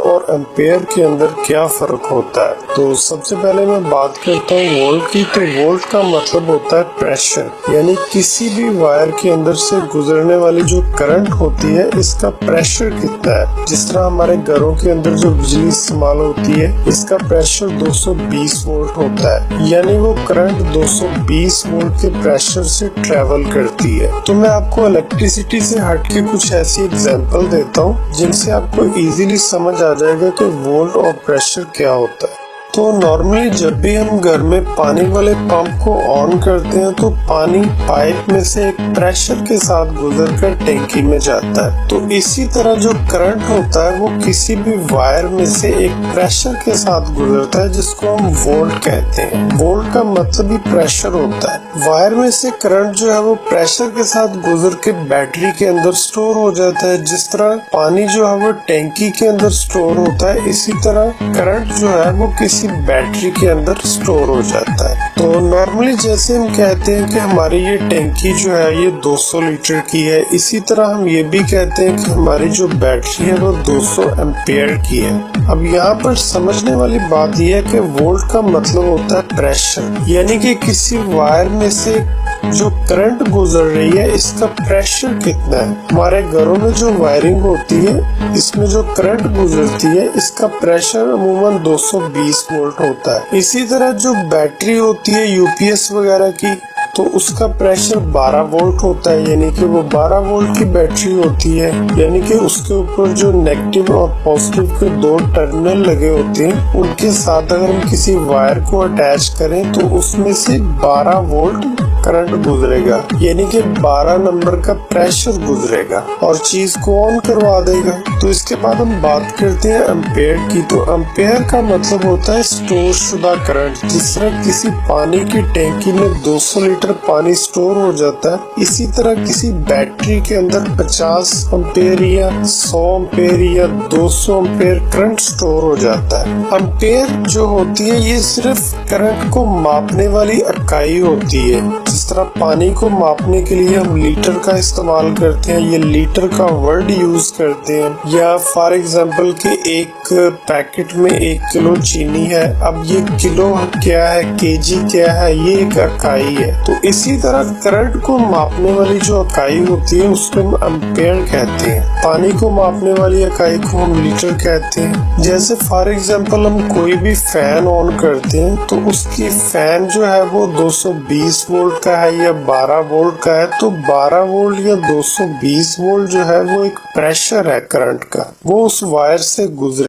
और एम्पेयर के अंदर क्या फर्क होता है। तो सबसे पहले मैं बात करता हूँ वोल्ट की। तो वोल्ट का मतलब होता है प्रेशर, यानी किसी भी वायर के अंदर से गुजरने वाली जो करंट होती है इसका प्रेशर कितना है। जिस तरह हमारे घरों के अंदर जो बिजली इस्तेमाल होती है इसका प्रेशर 220 वोल्ट होता है, यानी वो करंट 220 वोल्ट के प्रेशर से ट्रेवल करती है। तो मैं आपको इलेक्ट्रिसिटी से हटके कुछ ऐसी एग्जांपल देता हूँ जिनसे आपको इजीली समझ आ जाएगा कि वोल्ट और प्रेशर क्या होता है। तो नॉर्मली जब भी हम घर में पानी वाले पंप को ऑन करते हैं तो पानी पाइप में से एक प्रेशर के साथ गुजरकर टैंकी में जाता है। तो इसी तरह जो करंट होता है वो किसी भी वायर में से एक प्रेशर के साथ गुजरता है जिसको हम वोल्ट कहते हैं। वोल्ट का मतलब ही प्रेशर होता है। वायर में से करंट जो है वो प्रेशर के साथ गुजर के बैटरी के अंदर स्टोर हो जाता है। जिस तरह पानी जो है वो टैंकी के अंदर स्टोर होता है, इसी तरह करंट जो है वो किसी बैटरी के अंदर स्टोर हो जाता है। तो नॉर्मली जैसे हम कहते हैं कि हमारी ये टैंकी जो है ये 200 लीटर की है, इसी तरह हम ये भी कहते हैं कि हमारी जो बैटरी है वो 200 एम्पेयर की है। अब यहाँ पर समझने वाली बात यह है कि वोल्ट का मतलब होता है प्रेशर, यानी कि किसी वायर में से जो करंट गुजर रही है इसका प्रेशर कितना है। हमारे घरों में जो वायरिंग होती है इसमें जो करंट गुजरती है इसका प्रेशर अमूमन 220 वोल्ट होता है। इसी तरह जो बैटरी होती है यूपीएस वगैरह की, तो उसका प्रेशर 12 वोल्ट होता है, यानी कि वो 12 वोल्ट की बैटरी होती है, यानी कि उसके ऊपर जो नेगेटिव और पॉजिटिव के दो टर्मिनल लगे होते हैं उनके साथ अगर हम किसी वायर को अटैच करें तो उसमें से 12 वोल्ट करंट गुजरेगा, यानी कि 12 नंबर का प्रेशर गुजरेगा और चीज को ऑन करवा देगा। तो इसके बाद हम बात करते हैं एम्पेयर की। तो एम्पेयर का मतलब होता है स्टोर शुदा करंट। जिस तरह किसी पानी की टैंकी में 200 लीटर पानी स्टोर हो जाता है, इसी तरह किसी बैटरी के अंदर 50 एम्पेयर या 100 एम्पेयर या 200 एम्पेयर करंट स्टोर हो जाता है। एम्पेयर जो होती है ये सिर्फ करंट को मापने वाली इकाई होती है। जिस तरह पानी को मापने के लिए हम लीटर का इस्तेमाल करते हैं, ये लीटर का वर्ड यूज करते हैं, या फॉर एग्जांपल कि एक पैकेट में 1 किलो चीनी है। अब ये किलो क्या है, केजी क्या है, ये एक इकाई है। तो इसी तरह करंट को मापने वाली जो इकाई होती है उसको हम एम्पेयर कहते हैं। पानी को मापने वाली इकाई को हम लीटर कहते हैं। जैसे फॉर एग्जांपल हम कोई भी फैन ऑन करते हैं तो उसकी फैन जो है वो 220 वोल्ट का है या 12 वोल्ट का है, तो 12 वोल्ट या 220 वोल्ट जो है वो एक प्रेशर है करंट का, वो उस वायर से गुजरे।